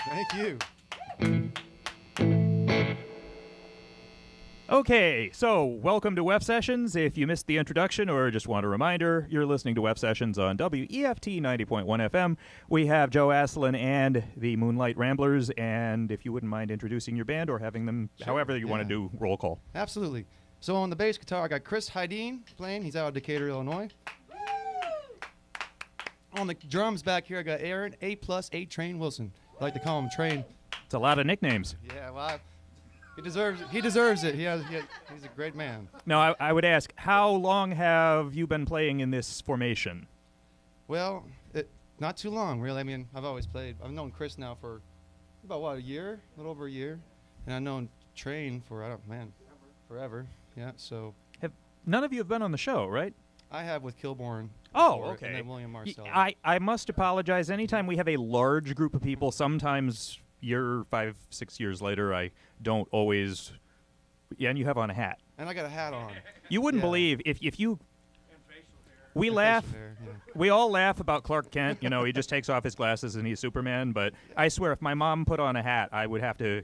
Thank you. Okay, so welcome to WEFT Sessions. If you missed the introduction or just want a reminder, you're listening to WEFT Sessions on WEFT 90.1 FM. We have Joe Asselin and the Moonlight Ramblers, and if you wouldn't mind introducing your band or having them, however you want to do roll call. Absolutely. So on the bass guitar, I got Chris Hydeen playing. He's out of Decatur, Illinois. On the drums back here, I got Aaron A+A Train Wilson. I like to call him Train. It's a lot of nicknames. Yeah, well, he deserves it. He deserves it. He's a great man. Now, I would ask, how long have you been playing in this formation? Well, not too long, really. I mean, I've always played. I've known Chris now for about, a year? A little over a year. And I've known Train for, forever. Yeah, so. None of you have been on the show, right? I have with Kilborn. Oh, okay. And then William Marcel. I must apologize. Anytime we have a large group of people, sometimes 5, 6 years later, I don't always. Yeah, and you have on a hat. And I got a hat on. You wouldn't believe if you. We laugh. We all laugh about Clark Kent. You know, he just takes off his glasses and he's Superman. But I swear, if my mom put on a hat, I would have to.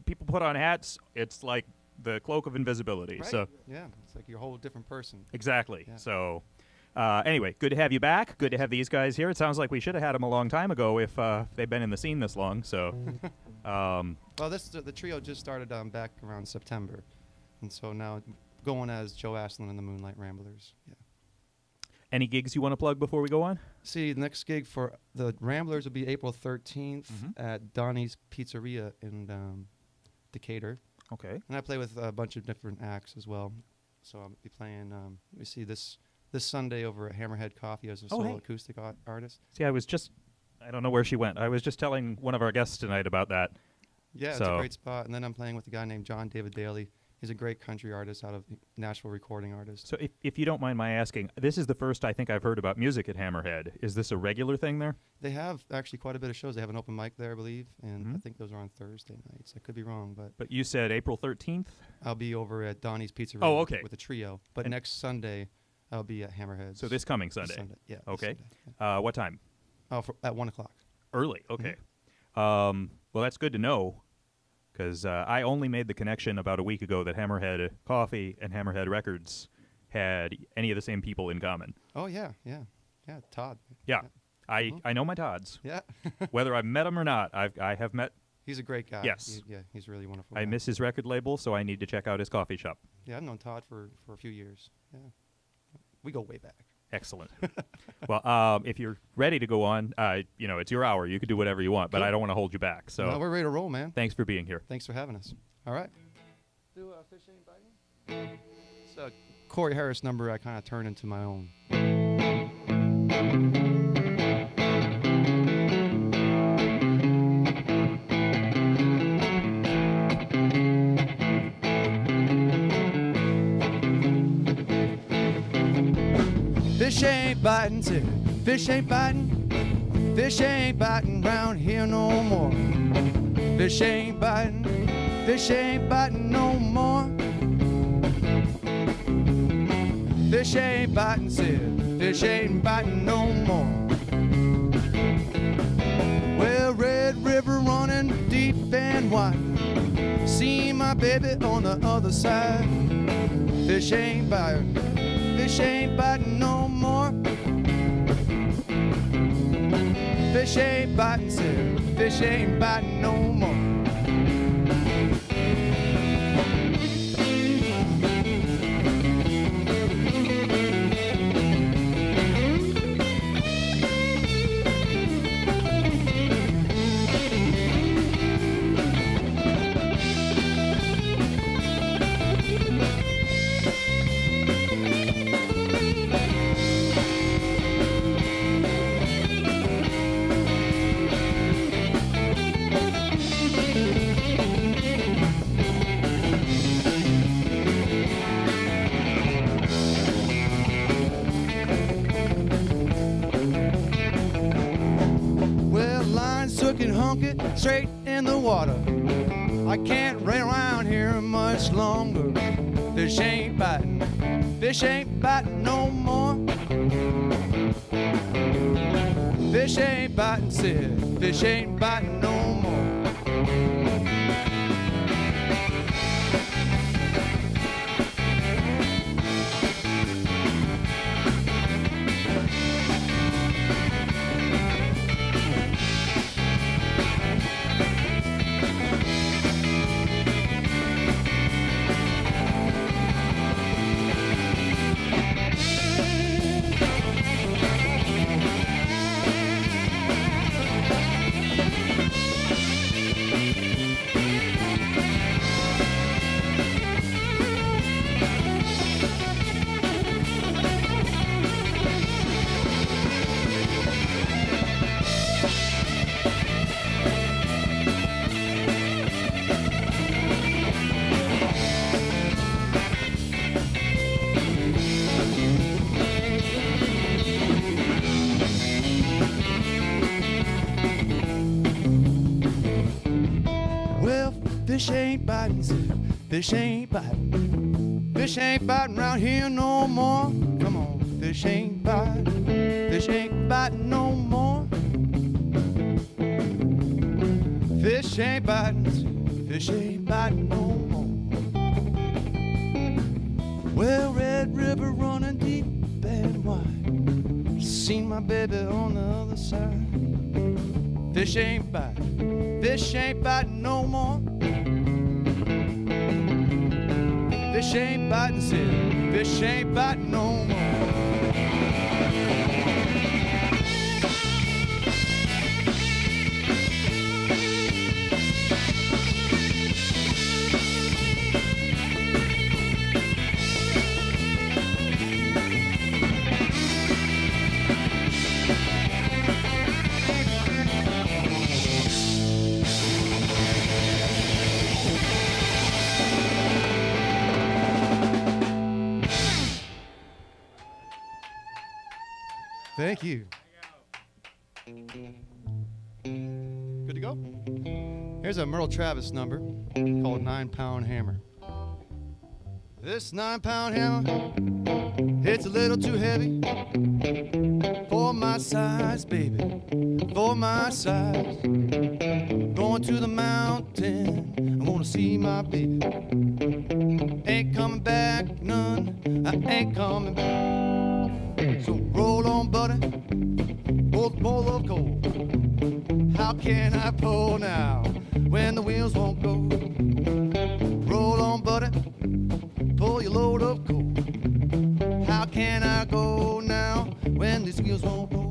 People put on hats. It's like the cloak of invisibility. Right? So yeah, it's like you're a whole different person. Exactly. Yeah. So. Anyway, good to have you back. Good to have these guys here. It sounds like we should have had them a long time ago if they've been in the scene this long. So, well, the trio just started back around September, and so now going as Joe Asselin and the Moonlight Ramblers. Yeah. Any gigs you want to plug before we go on? See, the next gig for the Ramblers will be April 13th at Donnie's Pizzeria in Decatur. Okay. And I play with a bunch of different acts as well. So I'll be playing. We see this Sunday over at Hammerhead Coffee as a solo acoustic artist. See, I don't know where she went. I was just telling one of our guests tonight about that. Yeah, it's a great spot. And then I'm playing with a guy named John David Daly. He's a great country artist out of Nashville, recording artist. So if you don't mind my asking, this is the first I think I've heard about music at Hammerhead. Is this a regular thing there? They have actually quite a bit of shows. They have an open mic there, I believe, and I think those are on Thursday nights. I could be wrong, but... But you said April 13th? I'll be over at Donnie's Pizzeria with a trio. But next Sunday, I'll be at Hammerhead. So this coming Sunday? Yeah. Okay. Sunday, what time? At 1 o'clock. Early, okay. Well, that's good to know, because I only made the connection about a week ago that Hammerhead Coffee and Hammerhead Records had any of the same people in common. Oh, yeah, Todd. Yeah, I know my Todds. Yeah. Whether I've met him or not, I have met. He's a great guy. Yes. He's really wonderful. I miss his record label, so I need to check out his coffee shop. Yeah, I've known Todd for a few years. Yeah. We go way back. Excellent. Well, if you're ready to go on, it's your hour. You can do whatever you want, but I don't want to hold you back. So no, we're ready to roll, man. Thanks for being here. Thanks for having us. All right. Do Fish Ain't Biting? It's a Corey Harris number I kind of turned into my own. Fish ain't biting, said fish ain't biting. Fish ain't biting round here no more. Fish ain't biting no more. Fish ain't biting, said fish ain't biting no more. Well, Red River running deep and wide. See my baby on the other side. Fish ain't biting. Fish ain't biting no more. Fish ain't biting, said fish ain't biting no more. Straight in the water. I can't run around here much longer. Fish ain't biting no more. Fish ain't biting, said fish ain't biting no more. Fish ain't biting, fish ain't biting. Fish ain't biting round here no more. Come on, fish ain't biting. Fish ain't biting no more. Fish ain't biting, fish ain't biting no more. Well, Red River running deep and wide. Seen my baby on the other side. Fish ain't biting, fish ain't biting no more. Fish ain't biting, said fish ain't biting no more. Thank you. Good to go? Here's a Merle Travis number called 9-Pound Hammer. This 9-pound hammer, it's a little too heavy for my size, baby, for my size. Going to the mountain, I wanna see my baby. Ain't coming back none, I ain't coming back. So roll on, buddy, both bowl of coal. How can I pull now when the wheels won't go? Roll on, buddy, pull your load of coal. How can I go now when these wheels won't go?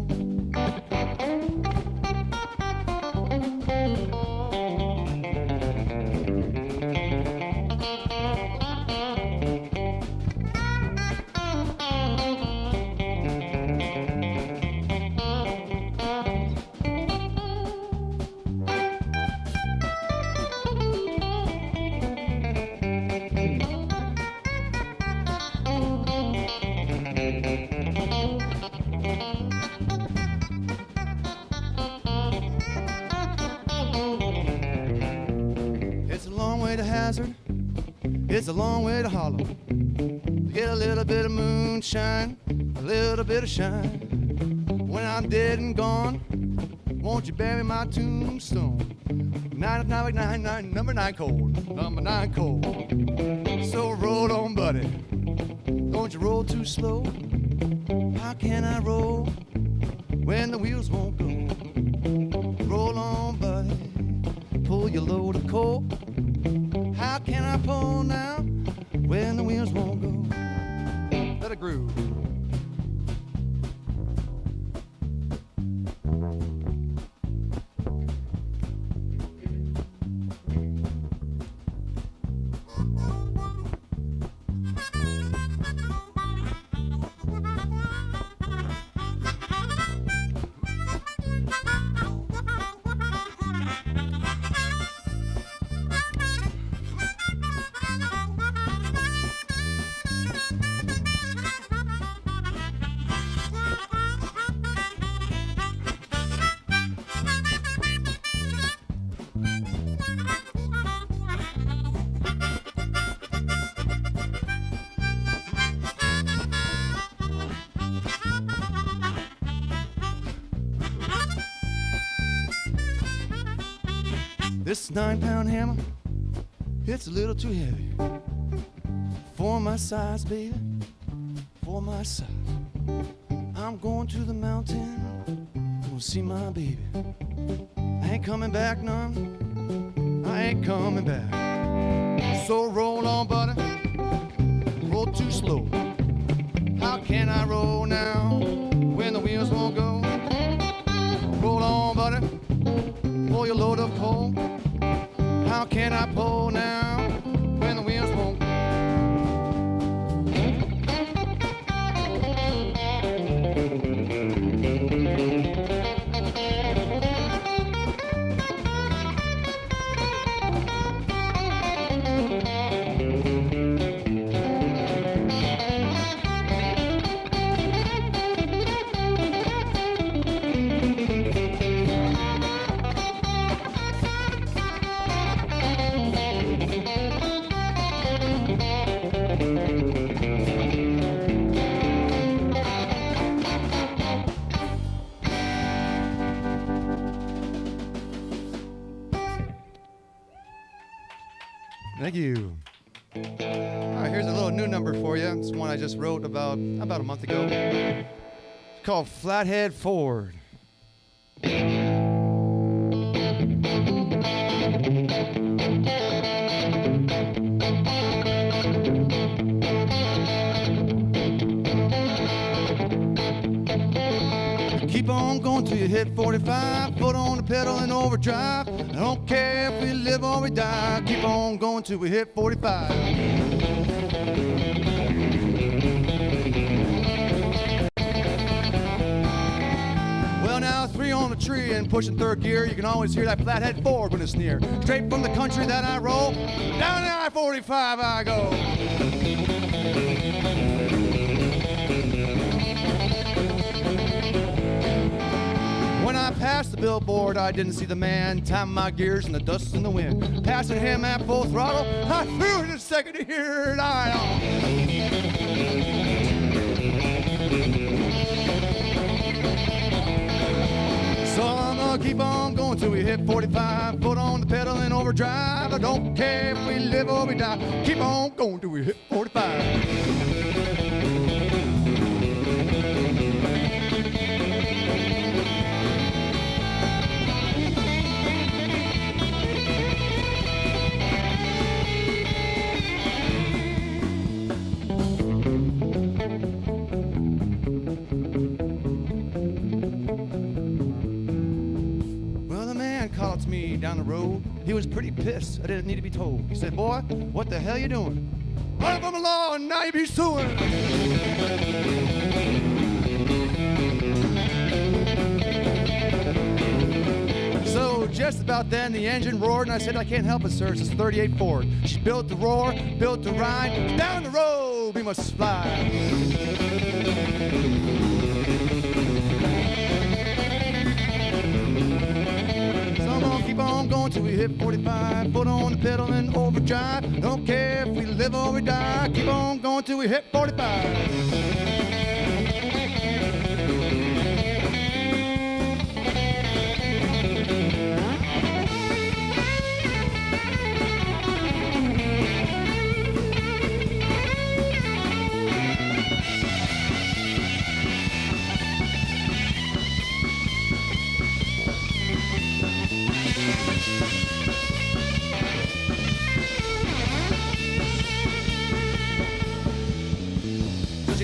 It's a long way to Hollow. Get a little bit of moonshine, a little bit of shine. When I'm dead and gone, won't you bury my tombstone? Number 9 cold, number 9 cold. So roll on, buddy, don't you roll too slow. How can I roll when the wheels won't go? Roll on, buddy, pull your load of coal. How can I pull now when the wheels won't go? Let it groove. This 9-pound hammer, it's a little too heavy for my size, baby, for my size. I'm going to the mountain, gonna see my baby. I ain't coming back none, I ain't coming back. So roll on, buddy, roll too slow. How can I roll now when the wheels won't go? Roll on, buddy, pull your load of coal. How can I pull now when the wheels won't go? Thank you. All right, here's a little new number for you. It's one I just wrote about a month ago. It's called Flathead Ford. Keep on going till you hit 45, foot on the pedal and overdrive. I don't care if we live or we die. Keep on going till we hit 45. Well, now 3 on the tree and pushing 3rd gear. You can always hear that Flathead Ford when it's near. Straight from the country that I roll, down the I-45 I go. When I passed the billboard, I didn't see the man, time my gears in the dust and the wind. Passing him at full throttle, I flew in a second to hear it. So I'm gonna keep on going till we hit 45, foot on the pedal and overdrive. I don't care if we live or we die. Keep on going till we hit 45. Called to me down the road. He was pretty pissed. I didn't need to be told. He said, "Boy, what the hell you doing? Running from the law and now you be suing." So just about then the engine roared and I said, "I can't help it, sir. It's a 38 Ford. She's built to roar, built to ride. Down the road we must fly." Keep on going till we hit 45, foot on the pedal and overdrive. Don't care if we live or we die. Keep on going till we hit 45.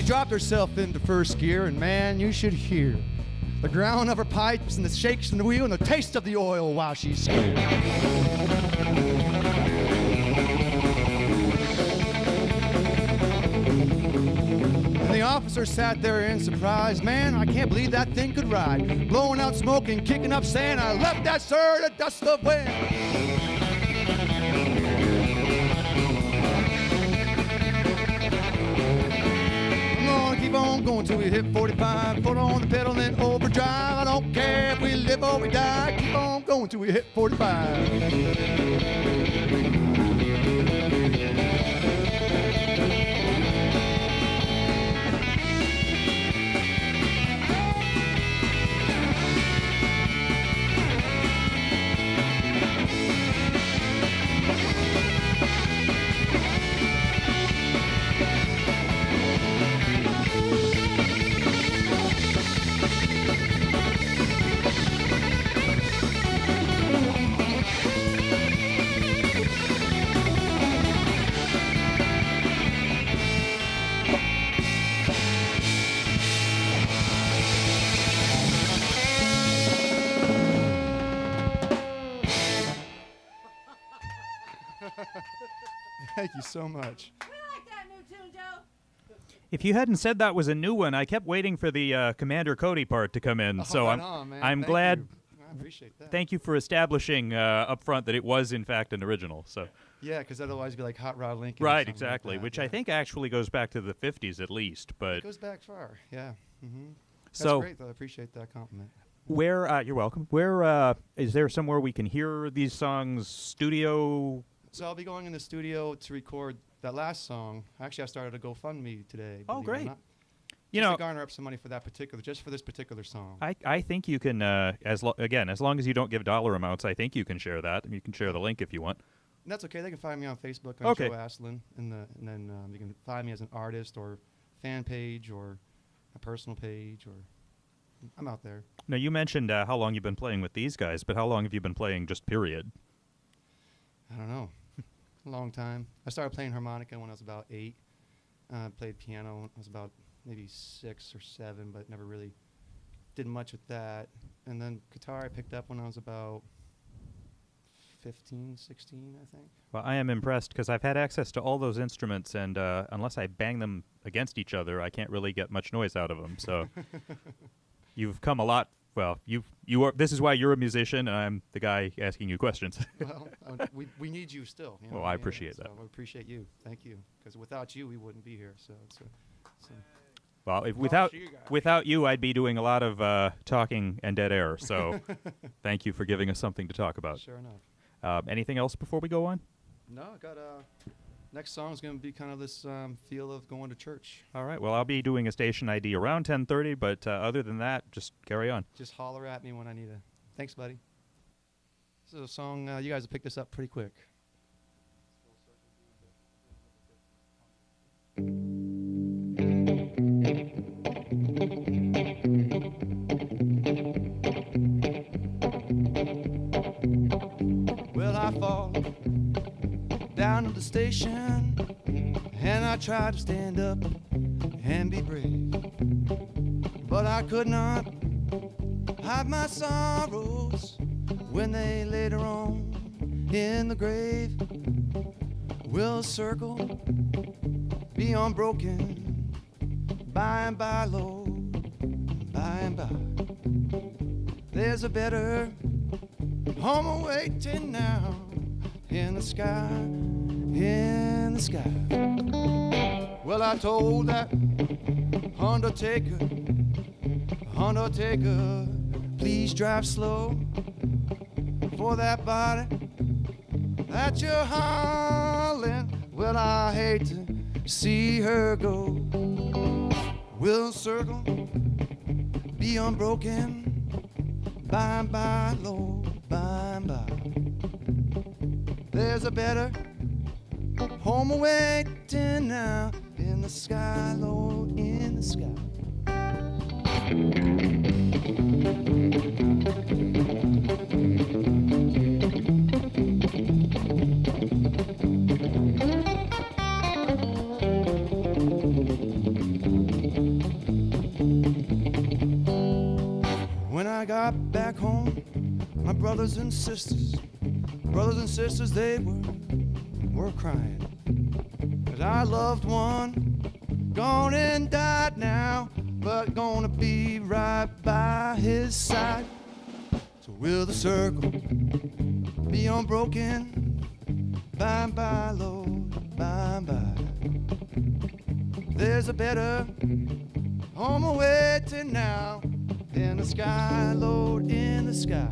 Dropped herself into 1st gear, and man, you should hear the ground of her pipes and the shakes in the wheel and the taste of the oil while she's scared. And the officer sat there in surprise. Man, I can't believe that thing could ride. Blowing out smoke and kicking up sand. I left that, sir, the dust of wind. Keep on going till we hit 45, foot on the pedal and overdrive. I don't care if we live or we die. Keep on going till we hit 45. Thank you so much. We like that new tune, Joe. If you hadn't said that was a new one, I kept waiting for the Commander Cody part to come in. So right on, man. I'm Thank glad. you. I appreciate that. Thank you for establishing up front that it was in fact an original. So Yeah, because otherwise it'd be like Hot Rod Lincoln. or right, something exactly, Like that. which yeah. I think actually goes back to the 50s at least. But It goes back far. Yeah. Mm-hmm. That's So- great, though. I appreciate that compliment. where you're welcome. Where is there somewhere we can hear these songs? Studio. So I'll be going in the studio to record that last song. Actually, I started a GoFundMe today. Oh, believe it or great. not, You just know, to garner up some money for that particular, just for this particular song. I think you can as long as you don't give dollar amounts, I think you can share that. You can share the link if you want. And that's okay. They can find me on Facebook on Okay. Joe Asselin, and then you can find me as an artist or fan page or a personal page, or I'm out there. Now you mentioned how long you've been playing with these guys, but how long have you been playing just period? I don't know, a long time. I started playing harmonica when I was about 8. Played piano when I was about maybe 6 or 7, but never really did much with that. And then guitar I picked up when I was about 15, 16, I think. Well, I am impressed because I've had access to all those instruments, and unless I bang them against each other, I can't really get much noise out of them. So you've come a lot. Well, you are. This is why you're a musician, and I'm the guy asking you questions. Well, we need you still. You know Well, what I mean? appreciate that. So I appreciate you. Thank you. Because without you, we wouldn't be here. So it's Well, if Well, without you, I'd be doing a lot of talking and dead air. So thank you for giving us something to talk about. sure enough. Anything else before we go on? No, I got next song is going to be kind of this feel of going to church. All right. Well, I'll be doing a station ID around 10:30, but other than that, just carry on. Just holler at me when I need a. Thanks, buddy. This is a song you guys have picked this up pretty quick. Well, I fall down at the station, and I tried to stand up and be brave, but I could not hide my sorrows when they later on in the grave will circle be unbroken by and by, Lord, by and by. There's a better home awaiting now in the sky, in the sky. Well, I told that undertaker, please drive slow for that body that you're hauling. Well, I hate to see her go. We'll circle, be unbroken, by and by, Lord, by and by. There's a better home awaiting now in the sky, Lord, in the sky. When I got back home, my brothers and sisters, they were crying. 'Cause our loved one gone and died now, but gonna be right by his side. So will the circle be unbroken, by and by, Lord, by and by. There's a better home awaiting now in the sky, Lord, in the sky.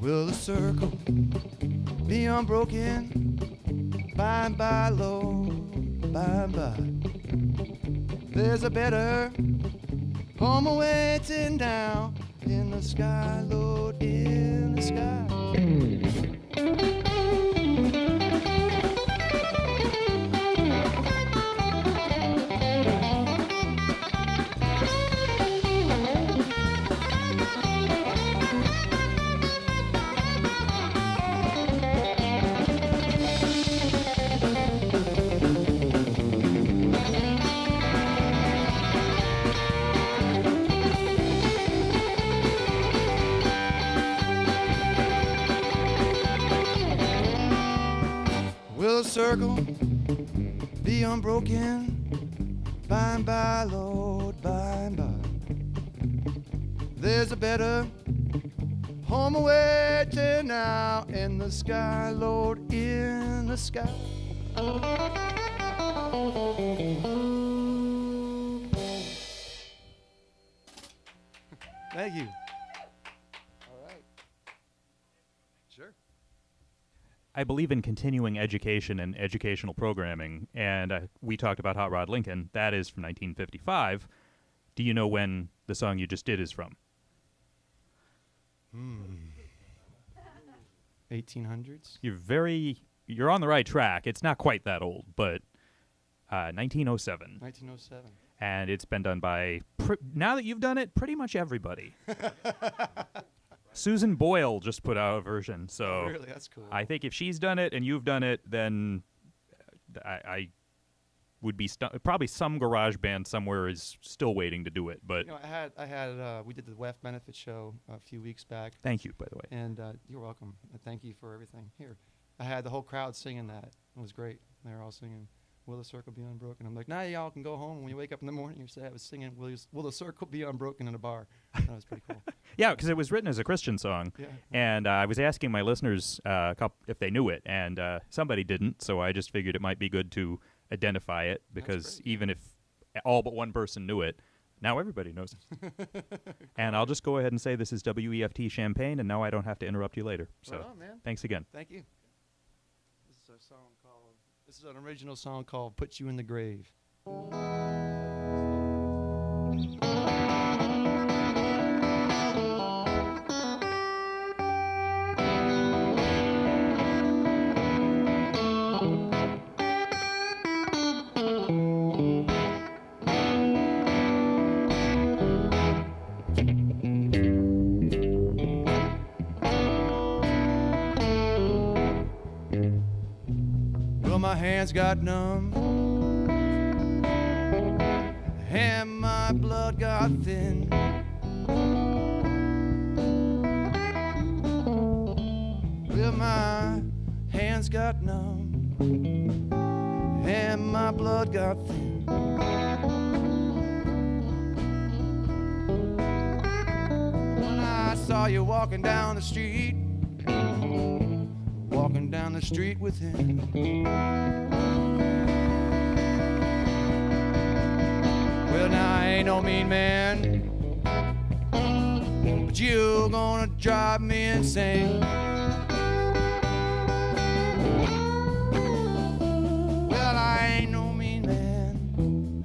Will the circle be unbroken, by and by, Lord, by and by. There's a better home awaiting now in the sky, Lord, in the sky. circle be unbroken? By and by, Lord, by and by. There's a better home awaiting now in the sky, Lord, in the sky. Thank you. All right. Sure. I believe in continuing education and educational programming, and we talked about Hot Rod Lincoln. That is from 1955. Do you know when the song you just did is from? 1800s? You're on the right track. It's not quite that old, but 1907. 1907. And it's been done by, now that you've done it, pretty much everybody. Susan Boyle just put out a version, so Oh, really? That's cool. I think if she's done it and you've done it, then I would be probably some garage band somewhere is still waiting to do it. But You know, we did the WEFT benefit show a few weeks back. thank you, by the way. And you're welcome. Thank you for everything. Here, I had the whole crowd singing that. It was great. They were all singing, "Will the circle be unbroken?" I'm like, now y'all can go home. When you wake up in the morning, you say I was singing, "Will the circle be unbroken?" in a bar. That was pretty cool. Yeah, because it was written as a Christian song. Yeah. And I was asking my listeners if they knew it, and somebody didn't, so I just figured it might be good to identify it, because great. even if all but one person knew it, now everybody knows it. And I'll just go ahead and say this is WEFT Champaign, and now I don't have to interrupt you later. So Right on, man. thanks again. Thank you. This is an original song called "Put You in the Grave." Well, my hands got numb and my blood got thin. Well, my hands got numb and my blood got thin. When I saw you walking down the street, walking down the street with him. Well, now I ain't no mean man, but you gonna drive me insane. Well, I ain't no mean man,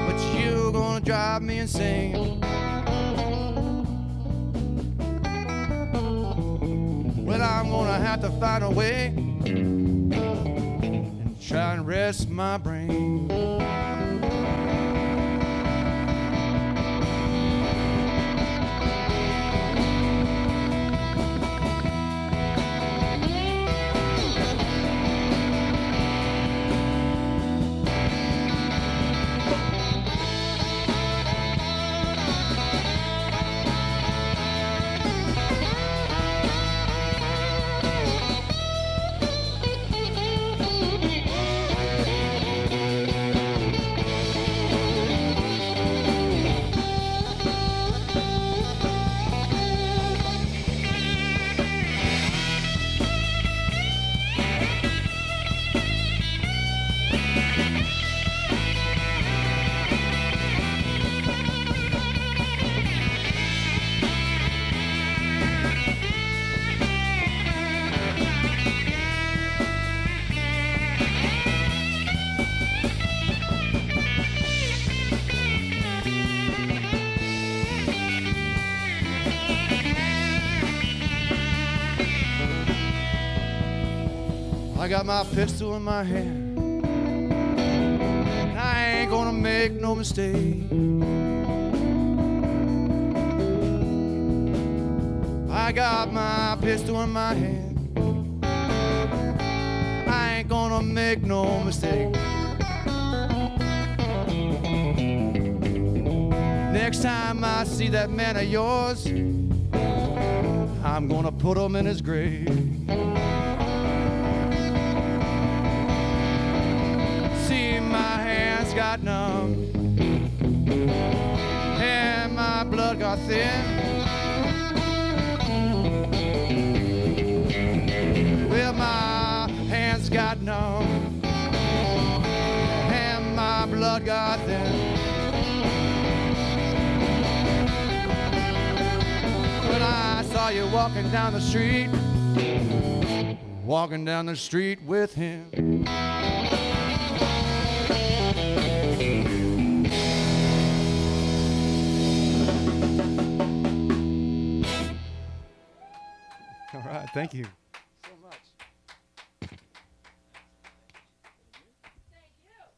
but you gonna drive me insane. Well, I'm gonna have to find a way and try and rest my brain. I got my pistol in my hand, and I ain't gonna make no mistake. I got my pistol in my hand, I ain't gonna make no mistake. Next time I see that man of yours, I'm gonna put him in his grave. got numb and my blood got thin. Well, my hands got numb and my blood got thin. When I saw you walking down the street with him. All right, thank you so much.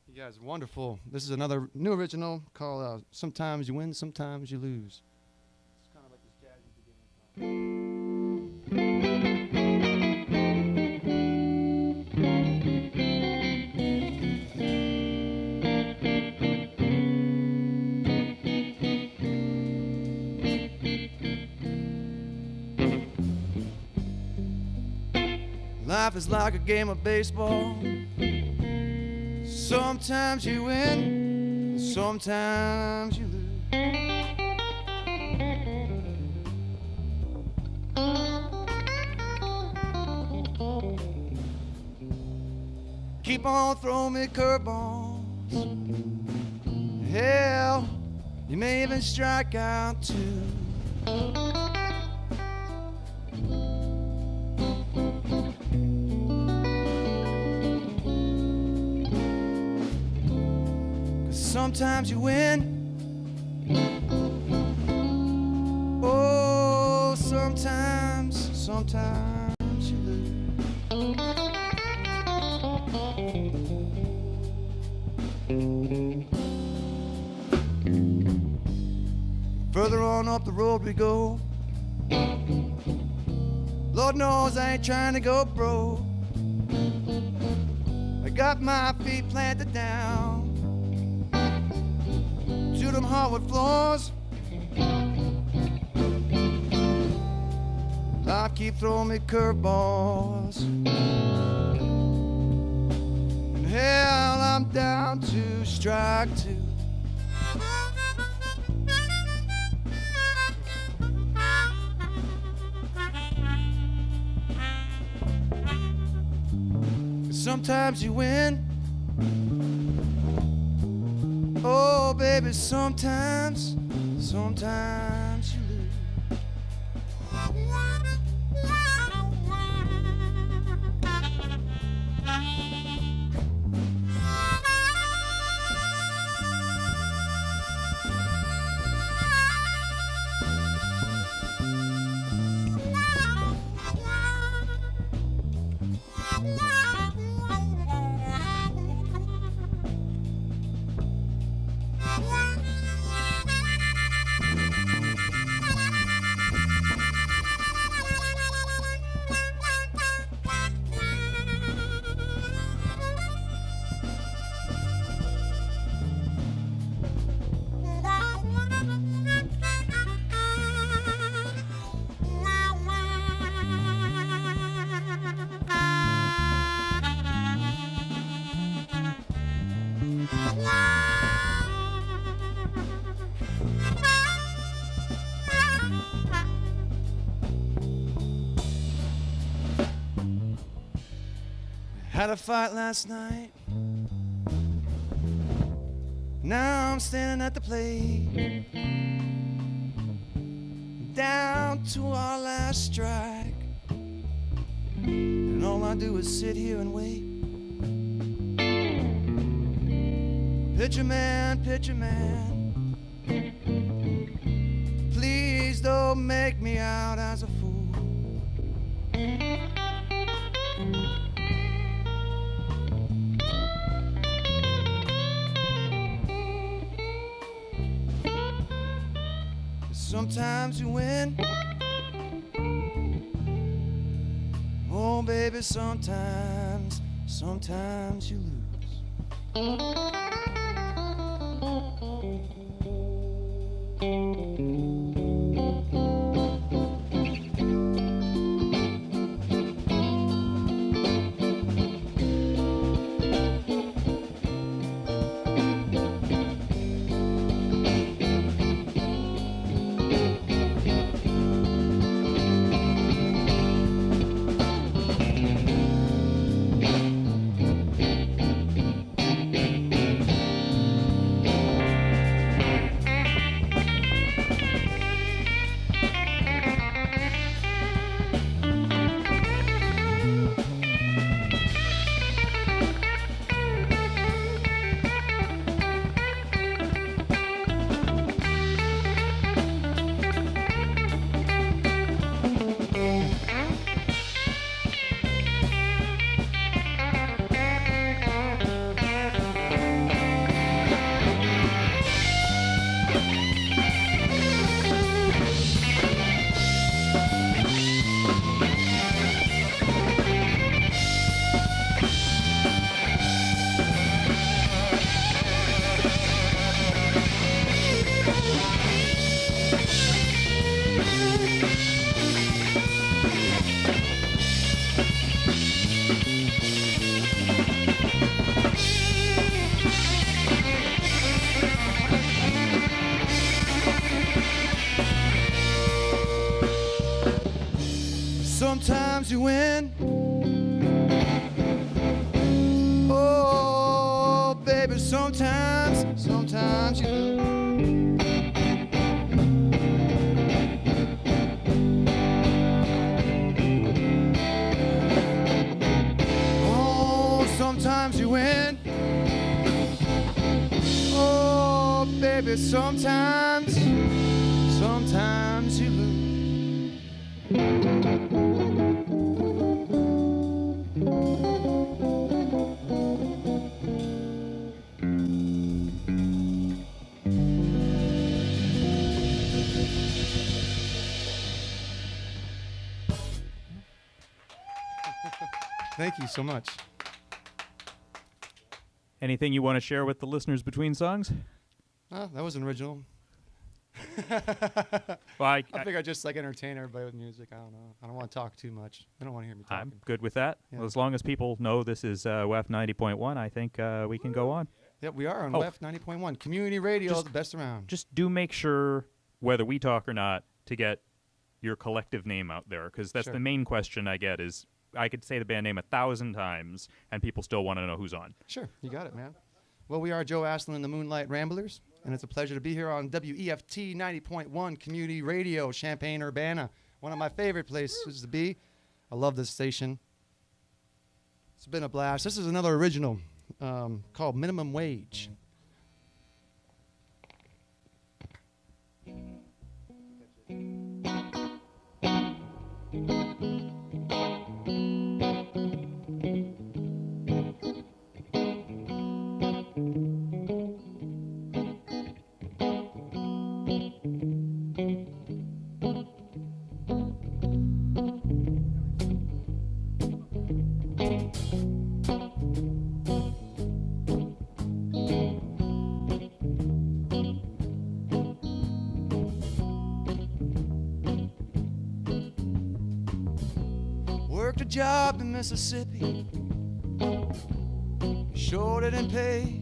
You guys are wonderful. This is another new original called Sometimes You Win, Sometimes You Lose. It's kind of like this jazzy Life is like a game of baseball. Sometimes you win, sometimes you lose. Keep on throwing me curveballs. Hell, you may even strike out too. Sometimes you win. Oh, sometimes you lose. Further on up the road we go. Lord knows I ain't trying to go broke. I got my feet planted down to them hardwood floors. Life keep throwing me curveballs. And hell, I'm down to strike two. Sometimes you win. Oh, baby, sometimes you lose. Had a fight last night. Now I'm standing at the plate, down to our last strike, and all I do is sit here and wait. Pitcher man, please don't make me out as a fool. Sometimes you win. Oh, baby, sometimes you lose. sometimes you win. Oh, baby, sometimes you lose. Oh, sometimes you win. Oh, baby, sometimes you lose. Thank you so much. Anything you want to share with the listeners between songs? Oh, that was an original. Well, I think I just like entertain everybody with music. I don't know. I don't want to talk too much. They don't want to hear me talking. I'm good with that. Yeah. Well, as long as people know this is WEFT 90.1, I think we can go on. Yep, we are on Oh. WEFT 90.1. Community radio is the best around. Just do make sure, whether we talk or not, to get your collective name out there, because that's Sure. the main question I get is, I could say the band name 1,000 times, and people still want to know who's on. Sure, you got it, man. Well, we are Joe Asselin the Midnight Ramblers, and it's a pleasure to be here on WEFT 90.1 Community Radio, Champaign-Urbana, one of my favorite places to be. I love this station. It's been a blast. This is another original called Minimum Wage. Worked a job in Mississippi, sure didn't pay.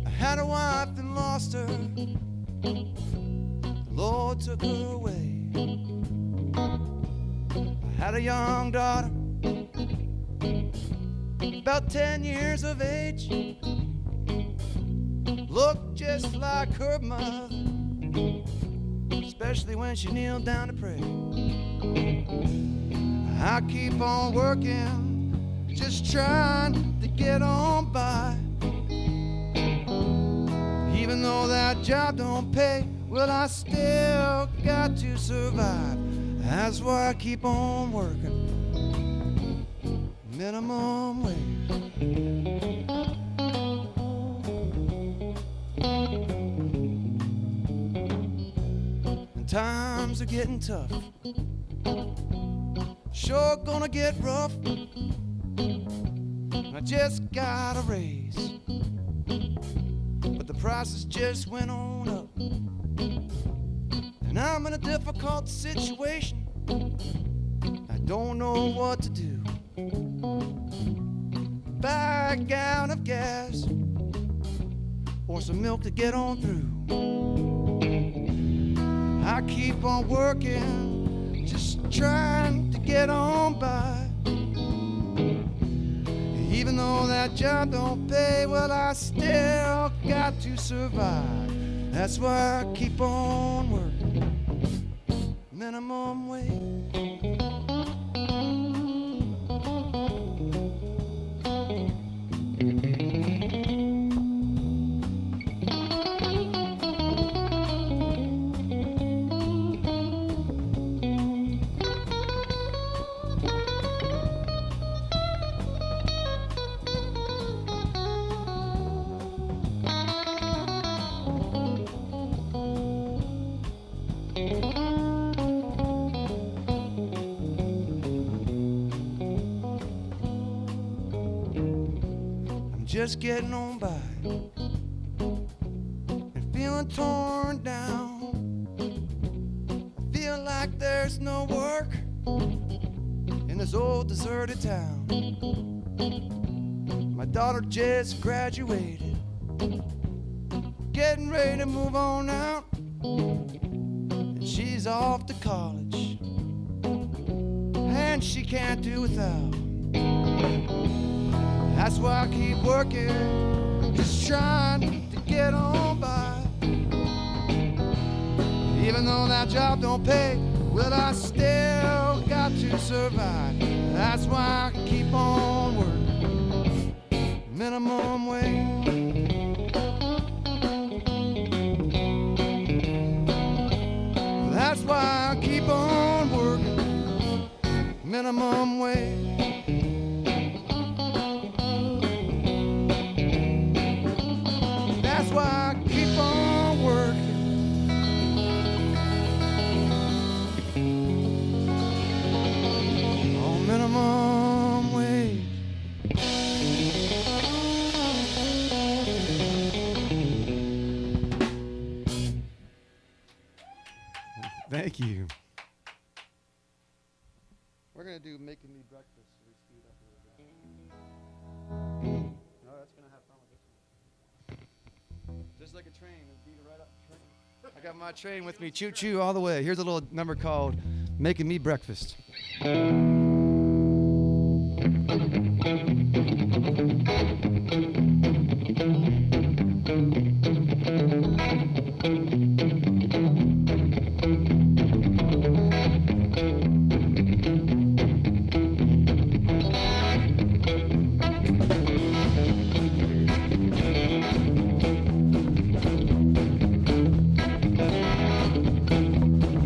I had a wife and lost her, the Lord took her away. I had a young daughter, about 10 years of age, looked just like her mother, especially when she kneeled down to pray. I keep on working, just trying to get on by. Even though that job don't pay, well, I still got to survive. That's why I keep on working. Minimum wage. And times are getting tough. Sure gonna get rough. I just got a raise, but the prices just went on up, and I'm in a difficult situation. I don't know what to do. Buy a gallon of gas or some milk to get on through. I keep on working, just trying to get on by. Even though that job don't pay, well, I still got to survive. That's why I keep on working. Minimum wage. Just getting on by and feeling torn down. I feel like there's no work in this old deserted town. My daughter just graduated, getting ready to move on out, and she's off to college. she can't do without. That's why I keep working, just trying to get on by. Even though that job don't pay, well, I still got to survive. That's why I keep on working, minimum wage. That's why I keep on working, minimum wage. That's why I keep on working. On minimum wage. Thank you. We're gonna do Making Me Breakfast, so we speed up a little bit. No, that's gonna have fun with this one. Just like a train, it'll beat it right up the train. I got my train with me, choo choo all the way. Here's a little number called Making Me Breakfast.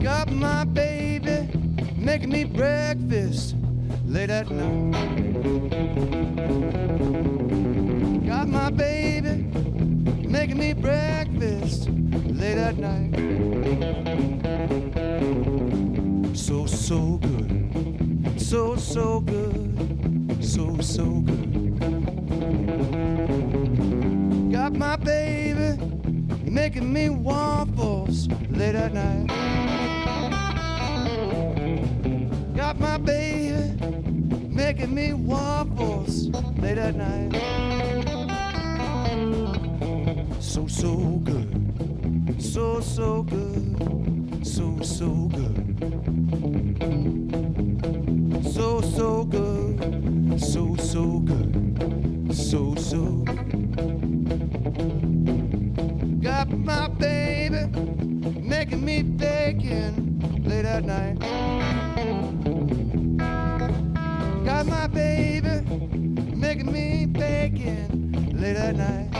Got my baby making me breakfast late at night. Got my baby making me breakfast late at night. So, so good. So, so good. So, so good. Got my baby making me waffles late at night. Got my baby making me waffles late at night. So, so good. So, so good. So, so good. So, so good. So, so good. So, so. Got my baby making me bacon late at night. Got my baby making me bacon late at night.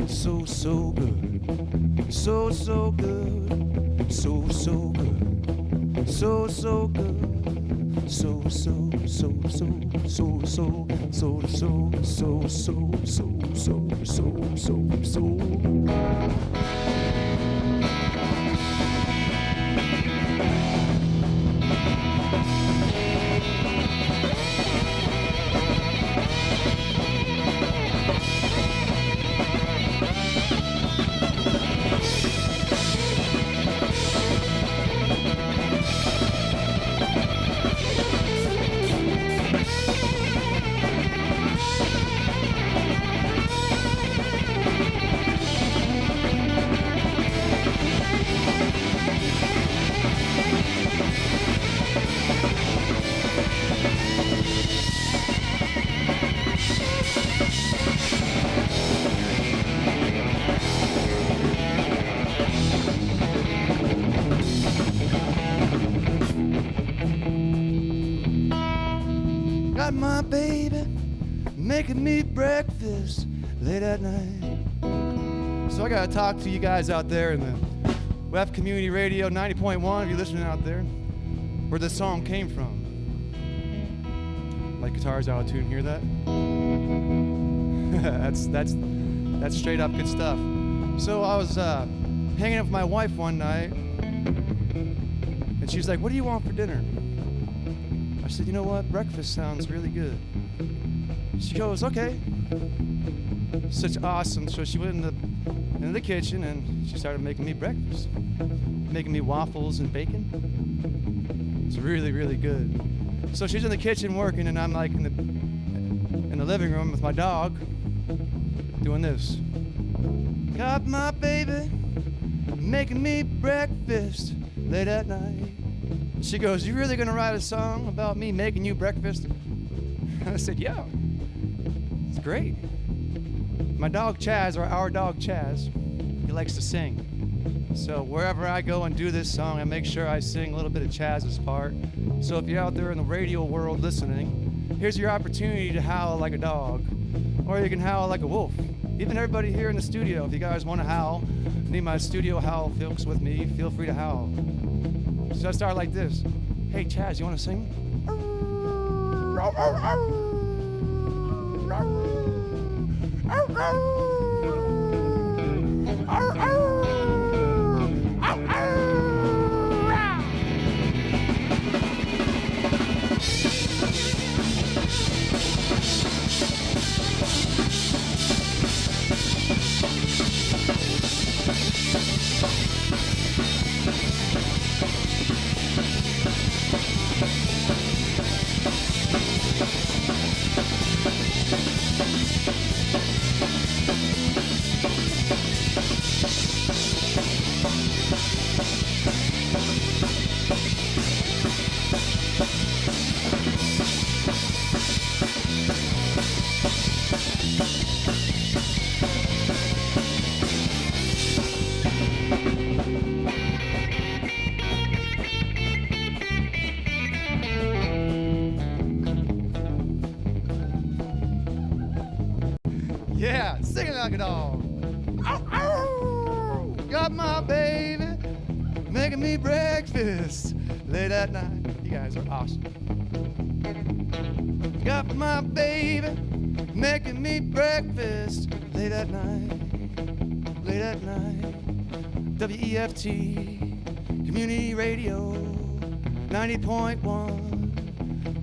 So, so good. So, so good. So, so good. So, so good. So, so, so, so, so, so, so, so, so, so, so, so. Got my baby making me breakfast late at night. So I gotta talk to you guys out there in the WEFT Community Radio 90.1, if you're listening out there, where this song came from. My guitar's out of tune, hear that? that's straight up good stuff. So I was hanging out with my wife one night, and she's like, "What do you want for dinner?" I said, "You know what? Breakfast sounds really good." She goes, "Okay." Such awesome. So she went into the kitchen and she started making me breakfast, making me waffles and bacon. It's really, really good. So she's in the kitchen working, and I'm like in the living room with my dog, doing this. Got my baby making me breakfast late at night. She goes, "You really gonna write a song about me making you breakfast?" I said, "Yeah, it's great." My dog Chaz, or our dog Chaz, he likes to sing. So wherever I go and do this song, I make sure I sing a little bit of Chaz's part. So if you're out there in the radio world listening, here's your opportunity to howl like a dog, or you can howl like a wolf. Even everybody here in the studio, if you guys want to howl, need my studio howl folks with me, feel free to howl. So I start like this. "Hey Chaz, you want to sing?" Yeah, singing like a dog. Ow, ow. Got my baby making me breakfast late at night. You guys are awesome. Got my baby making me breakfast late at night. Late at night. WEFT Community Radio 90.1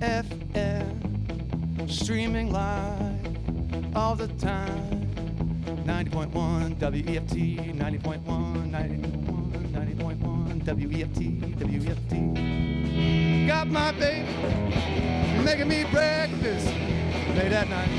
FM, streaming live all the time. 90.1 WEFT, 90.1, 90.1, 90.1 WEFT, WEFT. Got my baby making me breakfast late at night.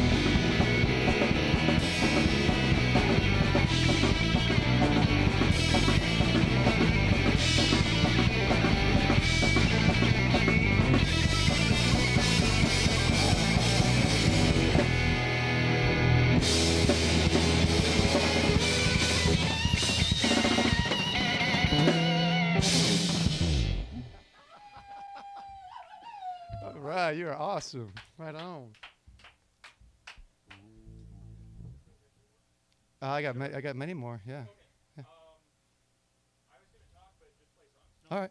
You're awesome. Right on. I got many more. Yeah. Yeah. All right.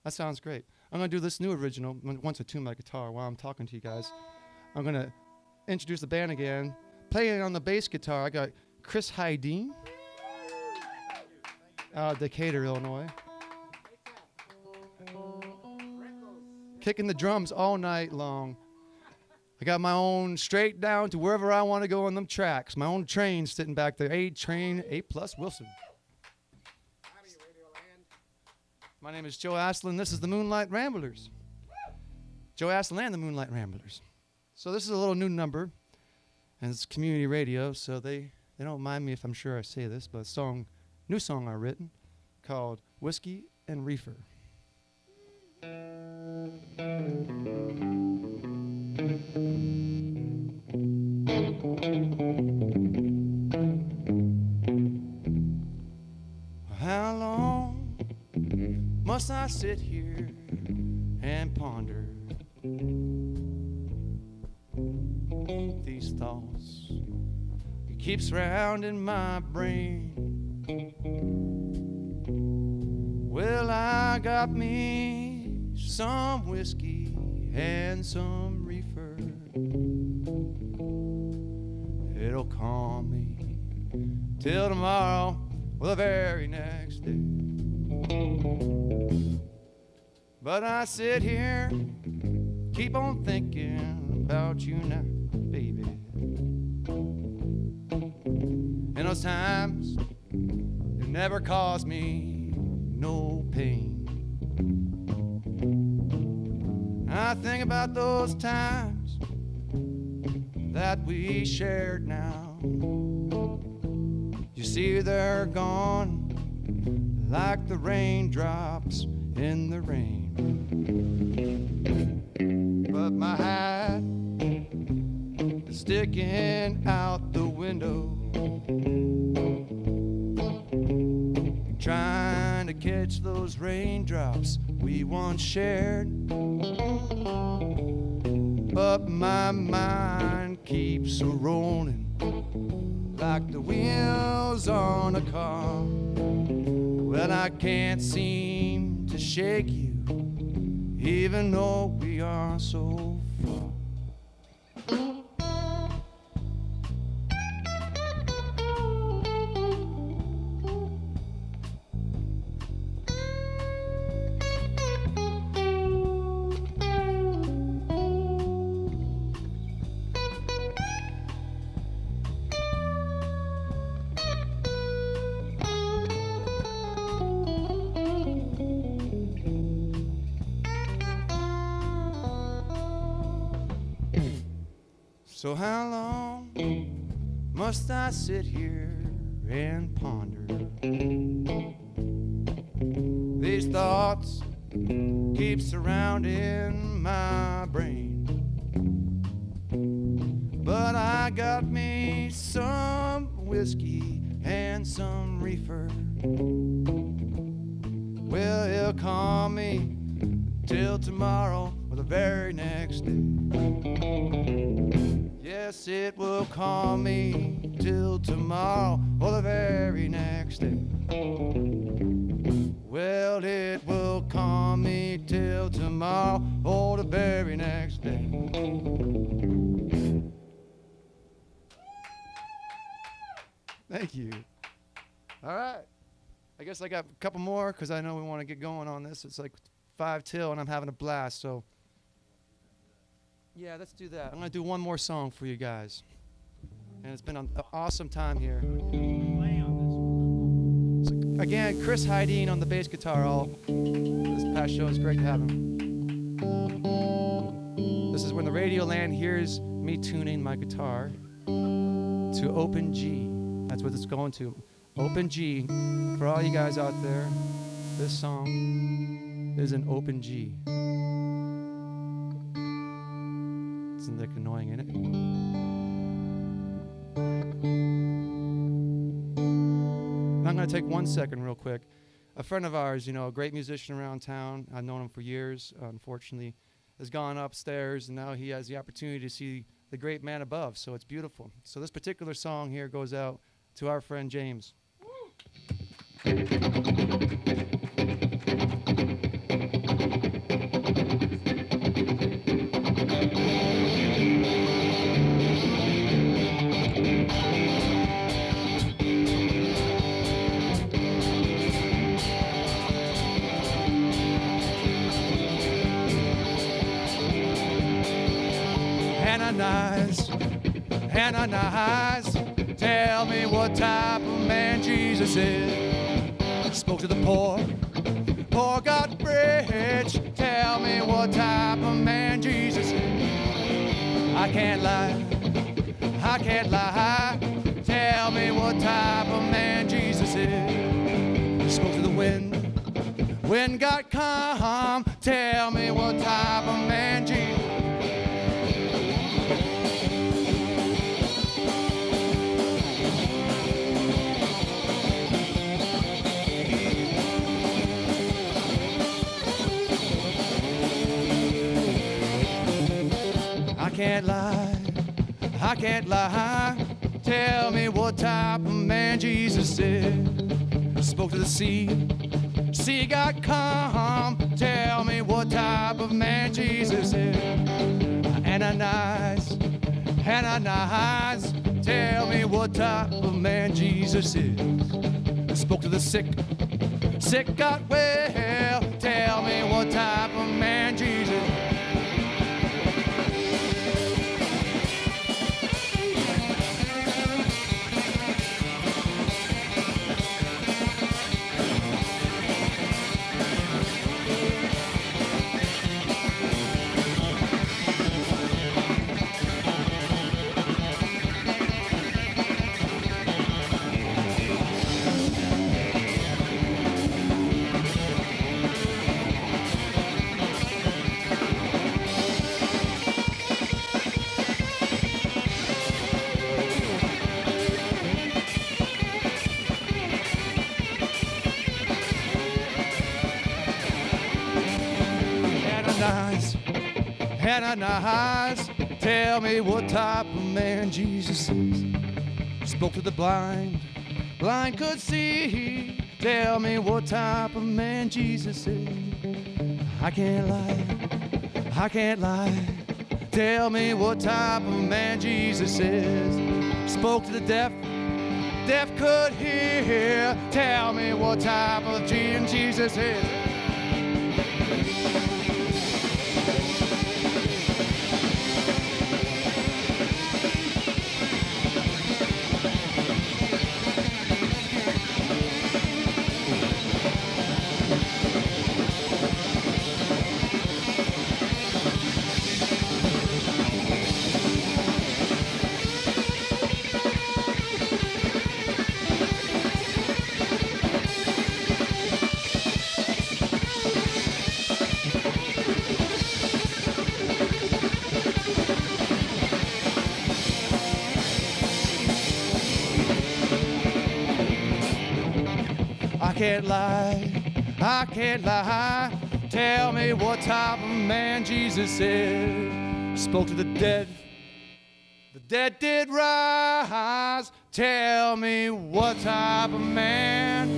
That sounds great. I'm gonna do this new original once I tune my guitar while I'm talking to you guys. I'm gonna introduce the band again. Playing on the bass guitar, I got Chris Hydeen out of Decatur, Illinois. Kicking the drums all night long. I got my own straight down to wherever I want to go on them tracks. My own train sitting back there. A-Train, A+ Wilson. My name is Joe Asselin. This is the Moonlight Ramblers. Joe Asselin and the Moonlight Ramblers. So this is a little new number, and it's community radio, so they don't mind me if I'm sure I say this, but new song I've written called Whiskey and Reefer. How long must I sit here and ponder these thoughts? It keeps rounding my brain. Well, I got me some whiskey and some reefer. It'll calm me till tomorrow, well, the very next day. But I sit here, keep on thinking about you now, baby. And those times, they never caused me no pain. I think about those times that we shared now. You see, they're gone like the raindrops in the rain. But my hat is sticking out the window, trying to catch those raindrops we once shared. But my mind keeps a-rolling like the wheels on a car. Well, I can't seem to shake you, even though we are so far. So how long must I sit here and ponder these thoughts keep surrounding my brain? But I got me some whiskey and some reefer. Well, he'll call me till tomorrow or the very next day. Yes, it will call me till tomorrow or the very next day. Well, it will call me till tomorrow or the very next day. Thank you. All right. I guess I got a couple more because I know we want to get going on this. It's like 5 till and I'm having a blast, so. Yeah, let's do that. I'm going to do one more song for you guys. And it's been an awesome time here. So, again, Chris Hydeen on the bass guitar all this past show. It's great to have him. This is when the radio land hears me tuning my guitar to open G. That's what it's going to. Open G. For all you guys out there, this song is an open G. Isn't that annoying, isn't it? And I'm going to take 1 second real quick. A friend of ours, you know, a great musician around town, I've known him for years, unfortunately, has gone upstairs, and now he has the opportunity to see the great man above, so it's beautiful. So this particular song here goes out to our friend James. Ananias, tell me what type of man Jesus is. Spoke to the poor got rich. Tell me what type of man Jesus is. I can't lie, tell me what type of man Jesus is. Spoke to the wind got calm. Tell me what type of man Jesus is. I can't lie, tell me what type of man Jesus is. Spoke to the sea got calm, tell me what type of man Jesus is. Ananias, tell me what type of man Jesus is. Spoke to the sick got well, tell me what type of man Jesus is. Ananias, tell me what type of man Jesus is. Spoke to the blind, blind could see. Tell me what type of man Jesus is. I can't lie. Tell me what type of man Jesus is. Spoke to the deaf, deaf could hear. Tell me what type of Jesus is. I can't lie. Tell me what type of man Jesus is. Spoke to the dead did rise. Tell me what type of man.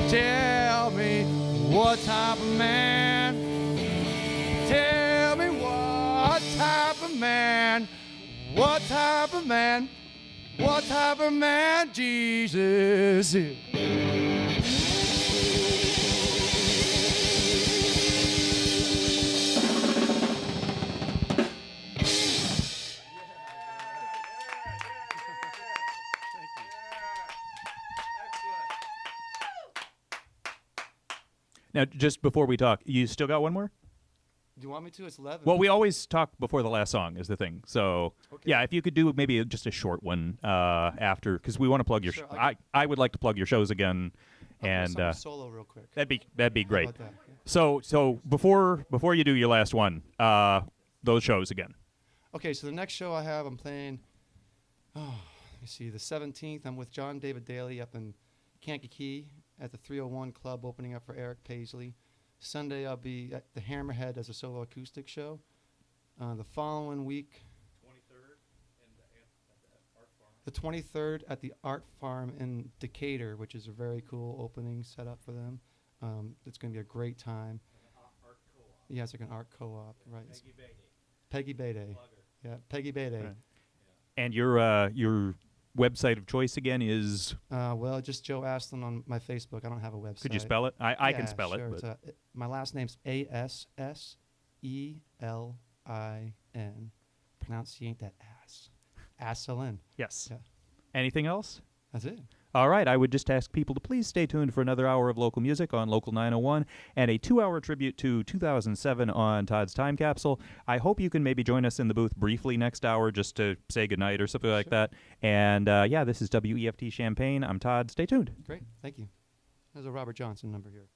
Tell me what type of man. Tell me what type of man. What type of man. What type of man Jesus is. Now, just before we talk, you still got one more? Do you want me to? It's 11. Well, we always talk before the last song is the thing. So, okay. Yeah, if you could do maybe just a short one after, because we want to plug your. Sure, I would like to plug your shows again, and solo real quick. that'd be great. How about that? Yeah. So before you do your last one, those shows again. Okay, so the next show I have, I'm playing. Oh, let me see. The 17th, I'm with John David Daly up in Kankakee at the 301 Club, opening up for Eric Paisley. Sunday, I'll be at the Hammerhead as a solo acoustic show. The following week, 23rd at the Art Farm in Decatur, which is a very cool opening setup for them. It's going to be a great time. Art co-op. Yeah, it's like an art co-op, right? Peggy Bay Day. Yeah, Peggy Bay Day. Right. And your website of choice again is? Well, just Joe Asselin on my Facebook. I don't have a website. Could you spell it? I can spell sure. it. But My last name's Asselin. Pronunciate that ass. Asselin. yes. Yeah. Anything else? That's it. All right, I would just ask people to please stay tuned for another hour of local music on Local 901 and a 2-hour tribute to 2007 on Todd's Time Capsule. I hope you can maybe join us in the booth briefly next hour just to say goodnight or something like that. And yeah, this is WEFT Champaign. I'm Todd. Stay tuned. Great. Thank you. There's a Robert Johnson number here.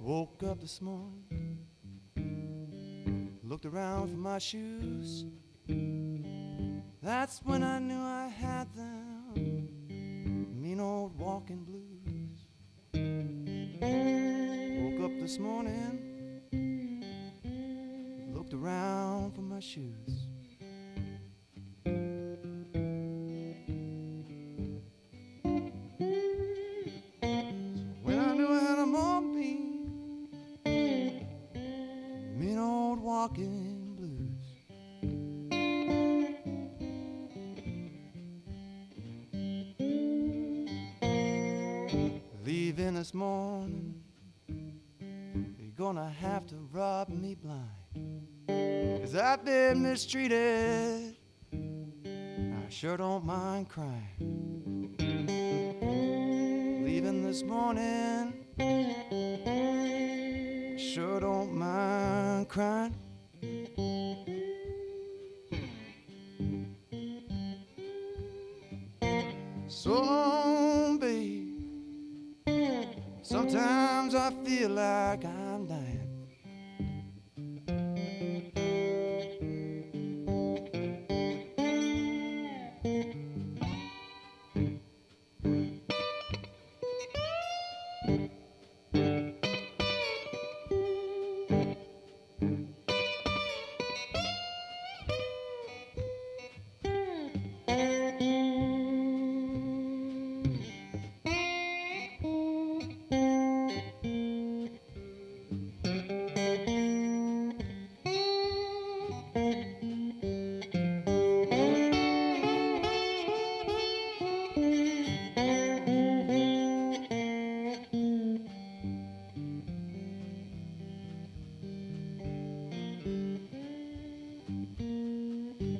Woke up this morning, looked around for my shoes. That's when I knew I had them, mean old walking blues. Woke up this morning, looked around for my shoes. When I knew I had them on me, mean old walking blues. Leaving this morning, you're gonna have to rob me blind. 'cause I've been mistreated. I sure don't mind crying. Leaving this morning, sure don't mind crying. So, babe, sometimes I feel like I'm dying.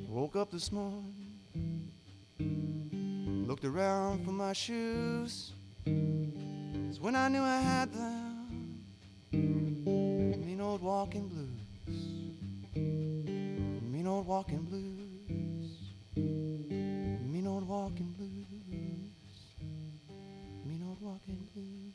Woke up this morning, looked around for my shoes. It's when I knew I had them, mean old walking blues, mean old walking blues, mean old walking blues, mean old walking blues.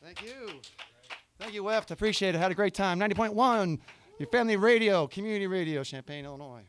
Thank you. Thank you, WEFT. I appreciate it. Had a great time. 90.1, your family radio, community radio, Champaign, Illinois.